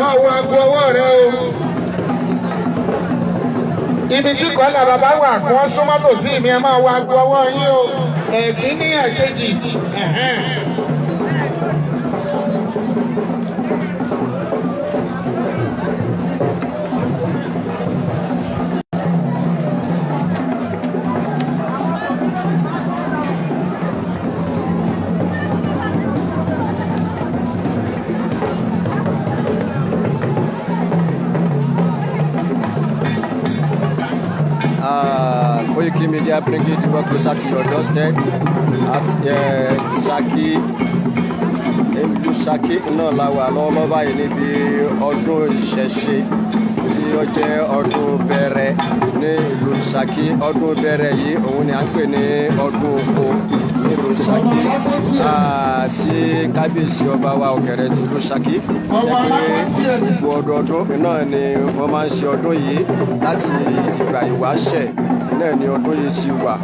máa wo aago ọwọ́ rẹ o. Ibi tí kọ́lá bàbá wà kí wọ́n súnmọ́ tòsí mi ẹ máa wo aago ọwọ́ yín o. Ẹ̀kíní ẹ̀kejì. Koiki Media bringing the work closer to your doorstep at Ṣakí ìlú Ṣakí náà la wà lọ́wọ́lọ́wọ́ báyìí níbi ọdún ìṣẹ̀ṣe tí ó jẹ́ ọdún bẹ̀rẹ̀ ní ìlú Ṣakí. Ọdún bẹ̀rẹ̀ yìí òun ni à ń pè ní ọdún oko ní ìlú Ṣakí tí kábíyèsí ọba wa Ọ̀kẹ́rẹ́ ti ìlú Ṣakí jẹ́ pé gbogbo ọdọọdún náà ni wọ́n máa ń ṣe ọdún yìí láti ìgbà ìwáṣẹ̀ náà ni ọdún yìí ti wà.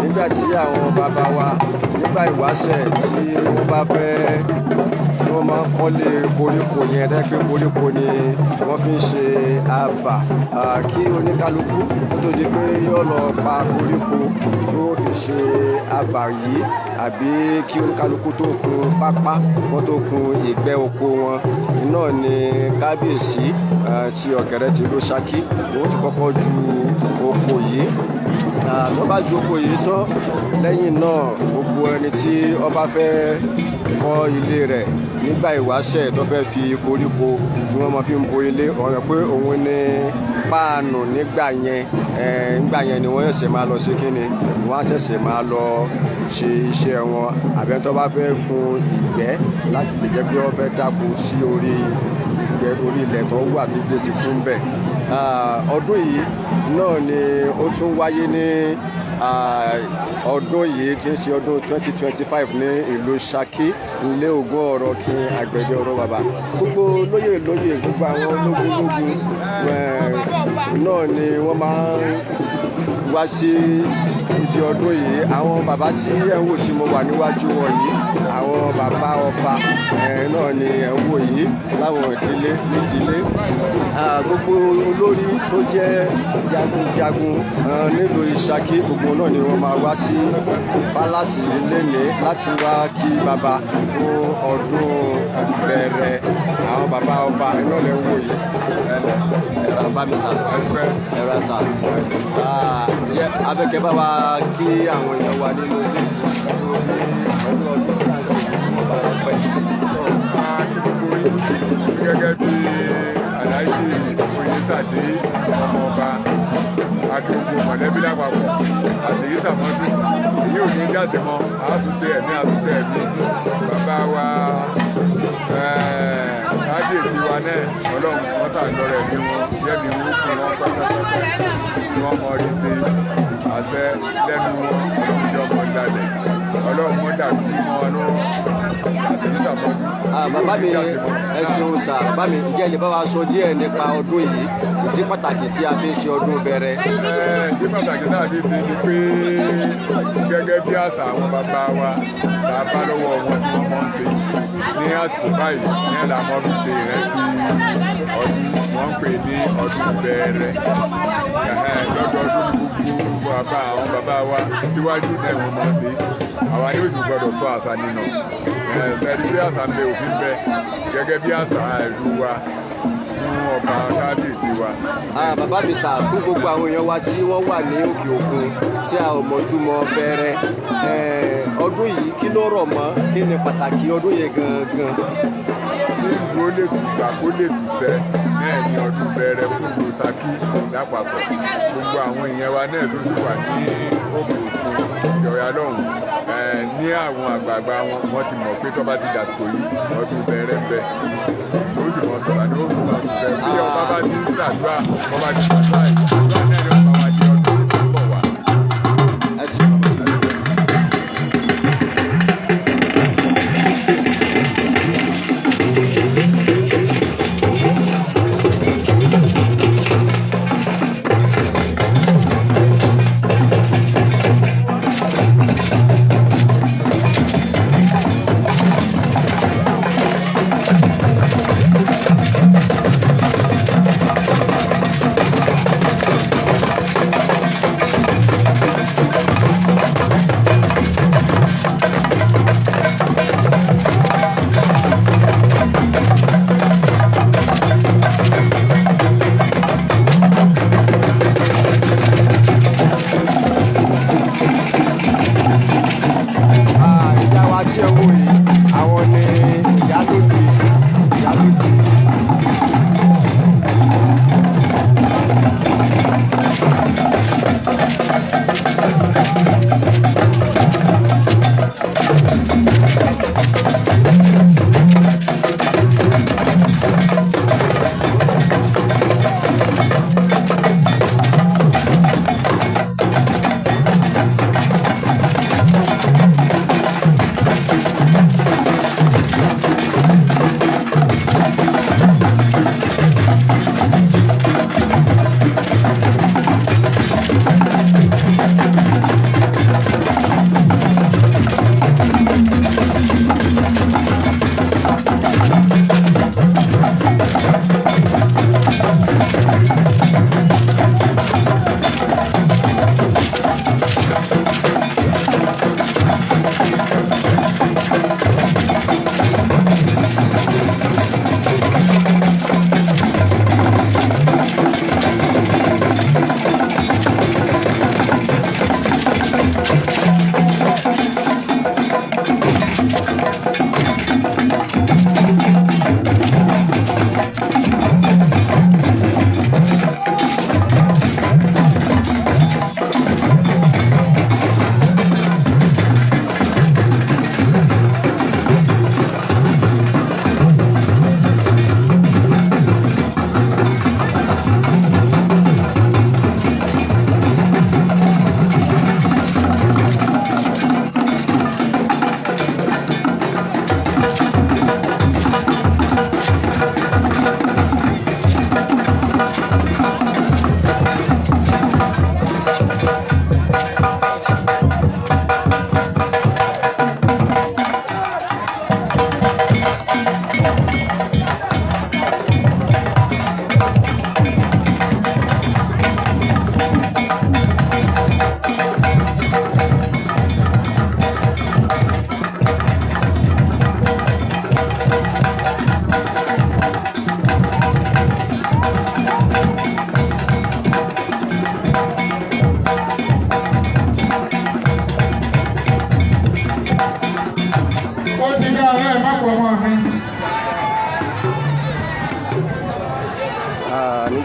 Nígbà tí àwọn bàbá wa nígbà ìwáṣẹ̀ tí wọ́n bá fẹ́ wọ́n máa ń kọ́lé koríko yẹn dẹ́gbẹ́ koríko ni wọ́n fi ń ṣe àbà kí oníkálukú tó di pé yóò lọ pa koríko tó fi ṣe àbà yìí àbí kí oníkálukú tó kun pápá wọ́n tó kun ìgbẹ́ oko wọn. Náà ni kábíyèsí ti Ọ̀kẹ́rẹ́ ti ìlú Ṣakí wọ́n ti kọ́kọ́ ju oko yìí. Tó bá ju oko yìí tán lẹ́yìn náà gbogbo ẹni tí ó bá fẹ́ kọ́ ilé rẹ̀ nígbà ìwáṣẹ̀ tó fẹ́ fi koríko tí wọ́n máa fi ń bo ilé ọ̀rẹ́ pé òun ní páànù nígbà yẹn ni wọ́n ṣẹ̀ṣẹ̀ máa lọ ṣe kíni wọ́n á ṣẹ̀ṣẹ̀ máa lọ ṣe iṣẹ́ wọn. Àbẹ́ tó bá fẹ́ kun ìgbẹ́ láti lè jẹ́ pé wọ́n fẹ́ dáko sí orí ilẹ̀ tó wà tí gbé ti kún bẹ̀. Ọdún yìí náà ni ó tún wáyé ní ọdún yìí tí ń ṣe ọdún 2025 ní ìlú Ṣakí ilé Ògún ọ̀rọ̀ kí àgbẹ̀dẹ ọ̀rọ̀ bàbá. Gbogbo lóyè gbogbo àwọn ológun náà ni wọ́n máa ń wá sí ibi ọdún yìí. Àwọn bàbá tí ẹ̀ ń wò tí mo wà níwájú wọn yìí àwọn bàbá ọba náà ni ẹ̀ ń wò yìí láwọn ìdílé. Gbogbo olórí tó jẹ́ jagunjagun nílùú Ṣakí gbogbo náà ni wọ́n máa wá sí pálásì lénìí láti wá kí bàbá fún ọdún bẹ̀rẹ̀. Àwọn bàbá ọba náà lè ń wò yìí. Ẹ̀rọ bá mi sà ẹ̀rọ sà abẹ́kẹ́ bá wa kí àwọn èèyàn wa nínú ilé ọdún tí a ń ṣe ọba ọpẹ́. Gẹ́gẹ́ bí Aláàjì Oyèsàdé ọmọ ọba akérògbò mọ̀lẹ́bí lápapọ̀ àti ìsàmọ́dún èyí ò ní jáde mọ́ àtúnṣe ẹ̀mí bàbá wa kábíyèsí wa náà Ọlọ́run wọ́n sàlọ́rẹ̀ ní wọn yẹ́mi wú fún wọn pẹ́pẹ́pẹ́ tí wọ́n mọ orí sí àṣẹ lẹ́nu wọn Ọlọ́run jọ mọ́ dalẹ̀ Ọlọ́run mọ́ dàbí wọn lọ́wọ́ àti ìsàmọ́dún. Bàbá mi ẹ ṣeun sà bàbá mi ǹjẹ́ lè bá wa sọ díẹ̀ nípa ọdún yìí ìdí pàtàkì tí a fi ń ṣe ọdún bẹ̀rẹ̀. Ìdí pàtàkì náà fi ṣe ni pé gẹ́gẹ́ bí àṣà àwọn bàbá wa tá a bá lọ́wọ́ wọn tí wọ́n mọ̀ ń ṣe ní àsìkò báyìí ní ẹ̀dá mọ́ fi ṣe ìrántí ọdún wọ́n ń pè ní ọdún bẹ̀rẹ̀. Lọ́dọọdún gbogbo àwọn bàbá wa síwájú náà wọ́n mọ̀ ń ṣe àwa ni ó sì gbọ́dọ̀ sọ àṣà nínú ẹ̀ẹ́dẹ́rì bí àṣà ń bẹ òfin bẹ gẹ́gẹ́ bí àṣà ìlú wa fún ọba kábíyèsí wa. Bàbá mi sà fún gbogbo àwọn èèyàn wa tí wọ́n wà ní òkè òkun tí a ò mọ̀túmọ̀ bẹ̀rẹ̀ ọdún yìí kí ló rọ̀ mọ́ kí ni pàtàkì ọdún yẹn gangan. Ìlú ó lè tùgbà kó lè tùsẹ́ náà ní ọdún bẹ̀rẹ̀ fún ìlú Ṣakí lápapọ̀ gbogbo àwọn èèyàn wa náà tó sì wà ní òkè òkun ìjọya lọ́hùn ní àwọn àgbààgbà wọn ti mọ̀ pé tó bá ti dàsìkò yìí ọdún bẹ̀rẹ̀ ń bẹ ó sì mọ̀ tọ̀wá ní òkú náà ṣe bí ọba bá ti ń ṣàdúrà ọba ti ṣàdúrà àdúrà náà ni ọba wa di ọdún tó ń bọ̀ wá.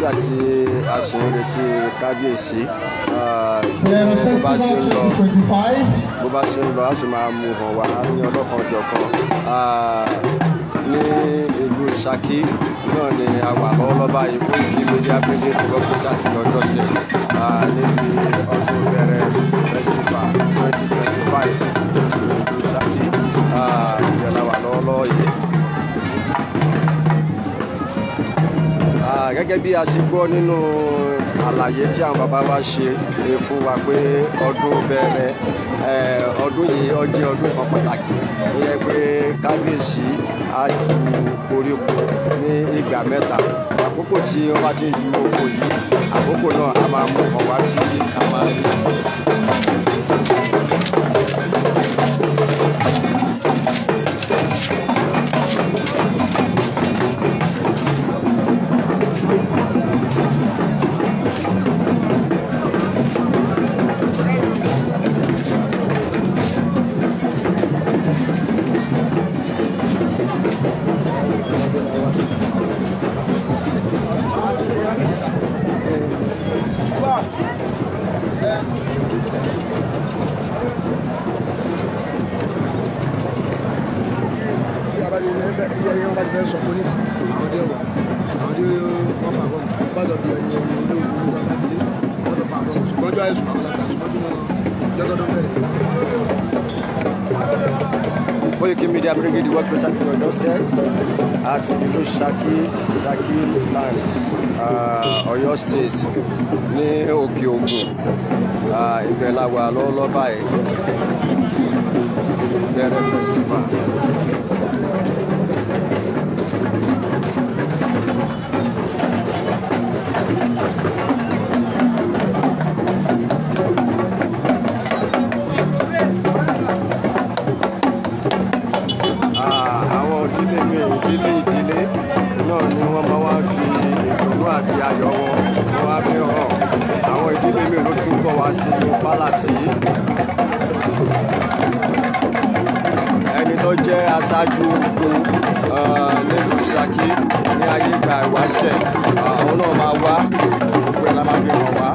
nígbà tí a ṣe ń retí kábíyèsí bó bá ṣe ń lọ a sì máa mú hàn wá ní ọlọ́kan ọ̀jọ̀kan ní ìlú Ṣakí náà ni a wà lọ́wọ́lọ́wọ́ báyìí fún ìdí media brigade democracy àti Ọ̀yọ́ state níbi ọdún bẹ̀rẹ̀ festival 2025 ìlú Ṣakí ìyẹn wà lọ́wọ́lọ́wọ́ yìí. Gẹ́gẹ́ bí a ṣe gbọ́ nínú àlàyé tí àwọn bàbá wa ṣe fún wa pé ọdún bẹ̀rẹ̀ ọdún yìí ó jẹ́ ọdún kan pàtàkì ó yẹ pé kábíyèsí á ju koríko ní ìgbà mẹ́ta àkókò tí wọ́n bá ti ń ju oko yìí àkókò náà a máa mú ọ̀wá tí a máa rí. Koiki Media Brigade the work presenting on downstairs at ìlú Ṣakí land Ọ̀yọ́ state ní Òkè Ògùn ibẹ̀ la wà lọ́wọ́lọ́wọ́ báyìí bẹ̀rẹ̀ festival. ìdílé náà ni wọ́n máa wá fi ìdùnnú àti ayọ̀ wọn wá fi hàn àwọn ìdílé mi ló tún bọ̀ wá sínú pálásì yìí. ẹni tó jẹ́ aṣáájú ogun nílùú Ṣakí ní ayé ìgbà ìwáṣẹ̀ àwọn náà máa wá gbogbo ẹ̀ la máa fi hàn wá.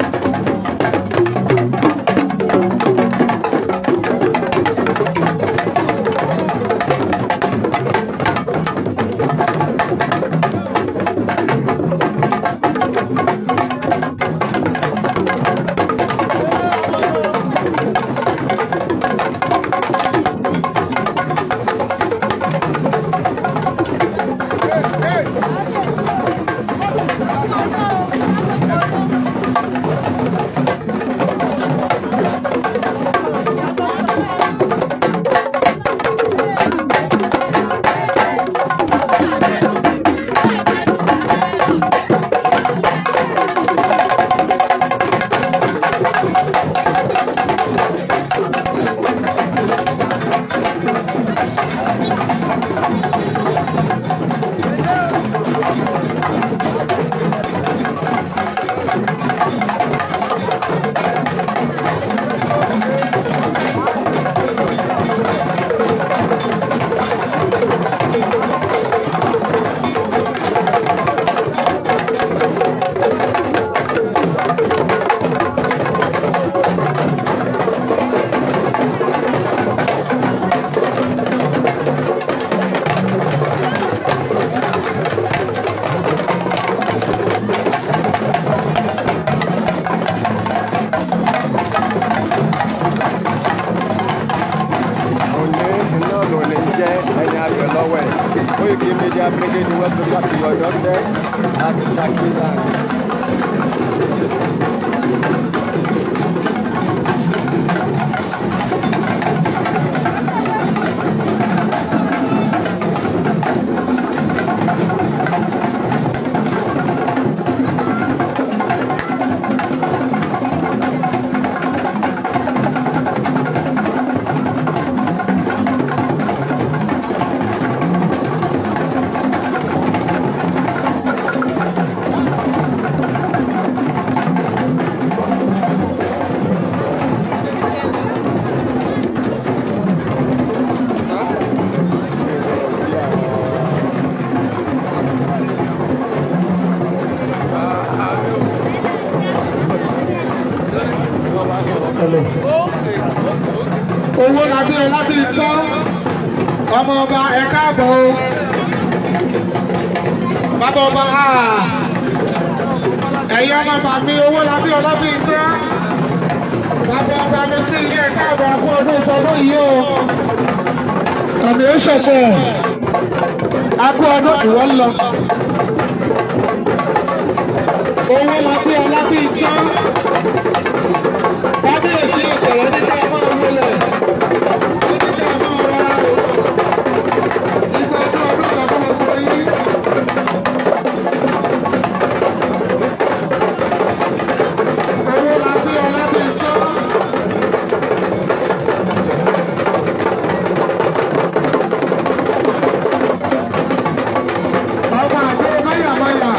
Koiki Media Brigade the work presenting on Ọ̀yọ́ state at Ṣakí land. tẹ̀lé. Owó làbí ọlábí tọ́ ọmọ ọba ẹ káàbọ̀ o. Bàbá ọba ẹ̀yin ọmọ màmí owó làbí ọlábí tọ́. Bàbá ọba mi sí ilé ẹ káàbọ̀ fún ọdún ìtọ́dún yìí o. Àmì ó ṣọ̀fọ̀ akú ọdún ìwọ́ lọ. Owó làbí ọlábí tọ́. Kábíyèsí ìtẹ̀rẹ́ ní ká máa wọlé ní ká máa rọra o. Ìgbà ọdún kan fún ọkùnrin yìí. Owó làbí ọlábí tọ́. Ọmọ àgbẹ̀ máyàmáyà.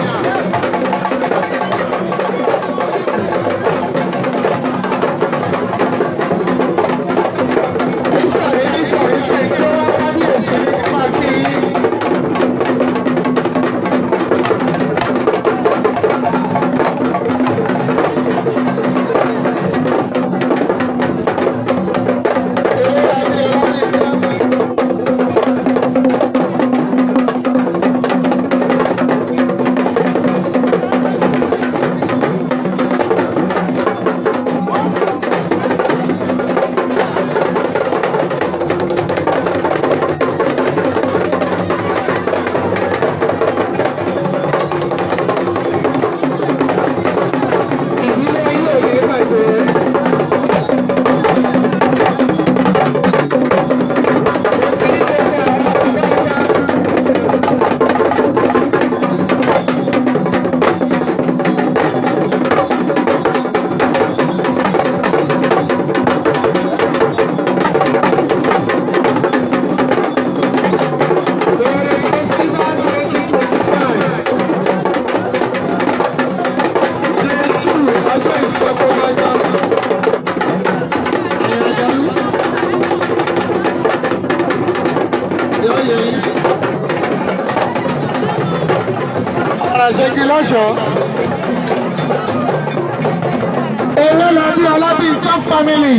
Ṣèkì lọ́ṣọ̀ọ́. Owó làbí ọlábí top family.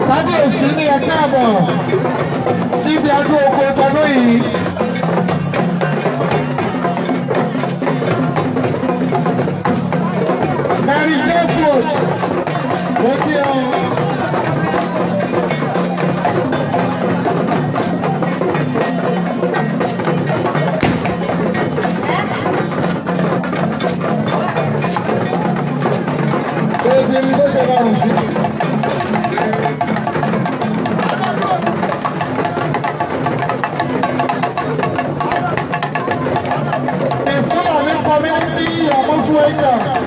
Kábíyèsí ní ẹ káàbọ̀ síbi ọdún oko tọdún yìí. Mary Jayford ó kí ọ. Community almost wake up.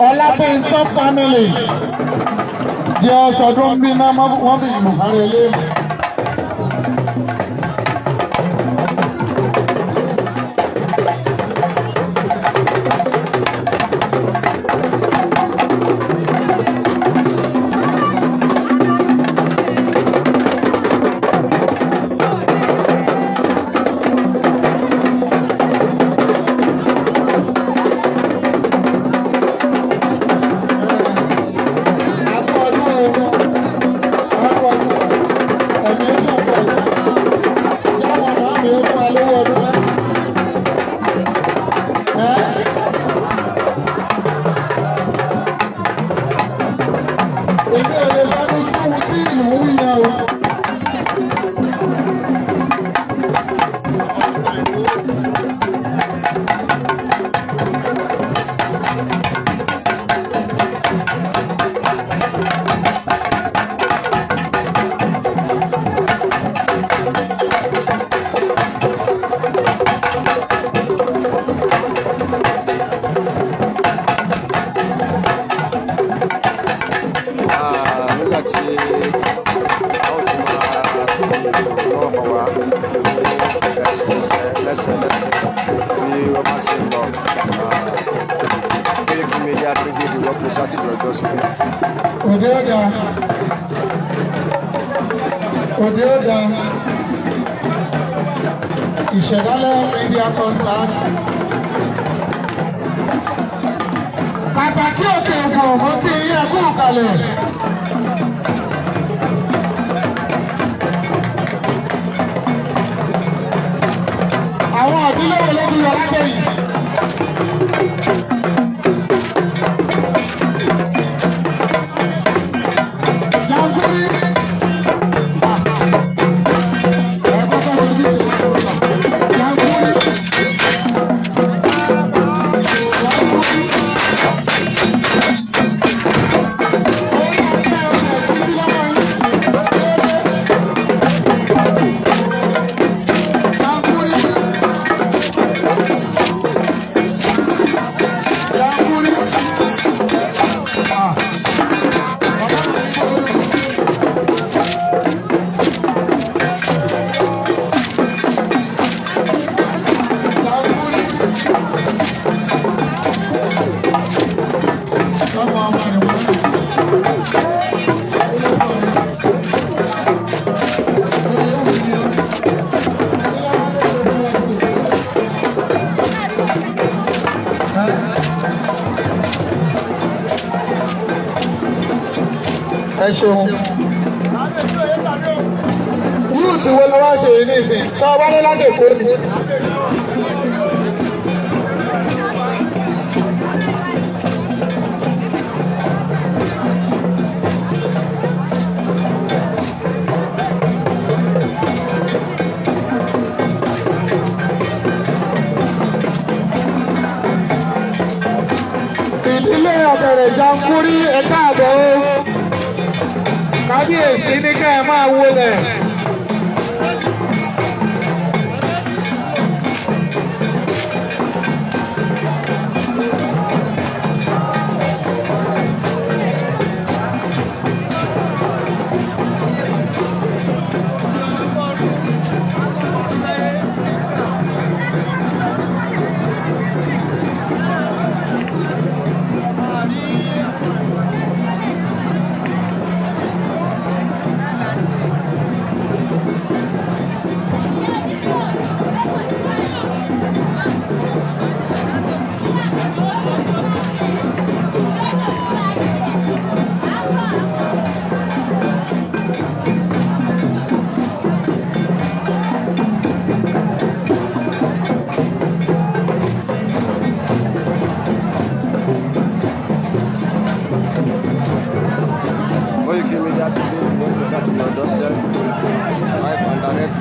Ọlábíntọ́ family di ọ̀ṣọ́dún bí náà wọ́n bí Buhari ilé. closer to your doorstep. Òde ọ̀dà. Òde ọ̀dà. Ìṣẹ̀dálẹ̀ media concert. Pàtàkì òkè ògùn mo kí yín ẹkú kalẹ̀. Àwọn ìdílé wo ló ti yọ lábẹ́ yìí? Jàǹkúrí. Ẹ ṣeun. Yóò ti wo lọ́wọ́ ṣe yìí nísìn, sọ wálé láti Èkó ni. Ìdílé ọ̀bẹ̀rẹ̀ Jàǹkúrí ẹ̀ka àbọ̀ o. Kábíyèsí ní ká ẹ máa wọlé.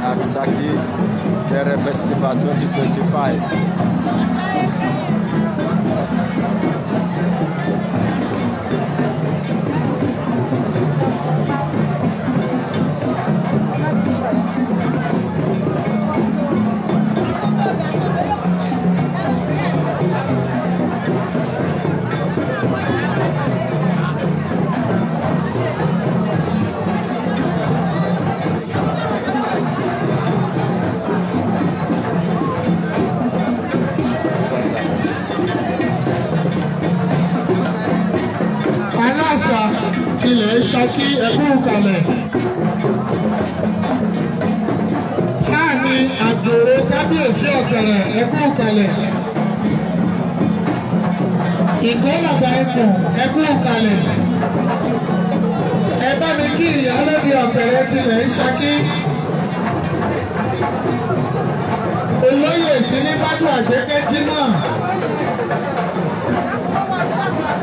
At Saki Dere Festival 2025. Tilẹ̀ Ṣakí ẹkú kalẹ̀. Láàní àgbèrè kábíyèsí ọ̀kẹ̀rẹ̀ ẹkú kalẹ̀. Ìkọ́lọ̀bà ẹkùn ẹkú kalẹ̀. Ẹ bá mi kí ìyálóde ọ̀kẹ̀rẹ̀ Tilẹ̀ Ṣakí. Olóyè Síníbátù Àgbékẹ́ Jímọ̀.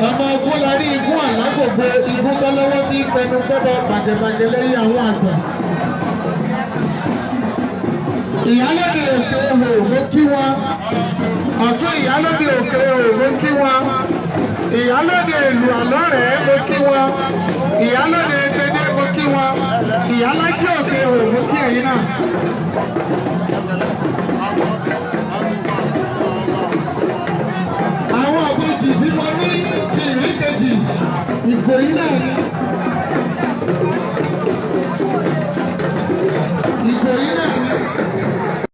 Ọmọ ogun larí igun àlágbògbò igun tọ́lọ́wọ́ tí fẹnu gbẹ́bọ̀ bàgẹ̀bàgẹ̀ lẹ́yìn àwọn àgbà. Ìyálóde òkè ehò ló kí wọn. Ọ̀tún ìyálóde òkè ehò ló kí wọn. Ìyálóde ìlú àlọ́rẹ̀ẹ́ ló kí wọn. Ìyálóde tẹ́dẹ́ ló kí wọn. Ìyálájẹ́ òkè ehò ló kí ẹ̀yin náà. Àwọn àbejì tí mo ní ti ìrí kejì Ìkòyí náà ni.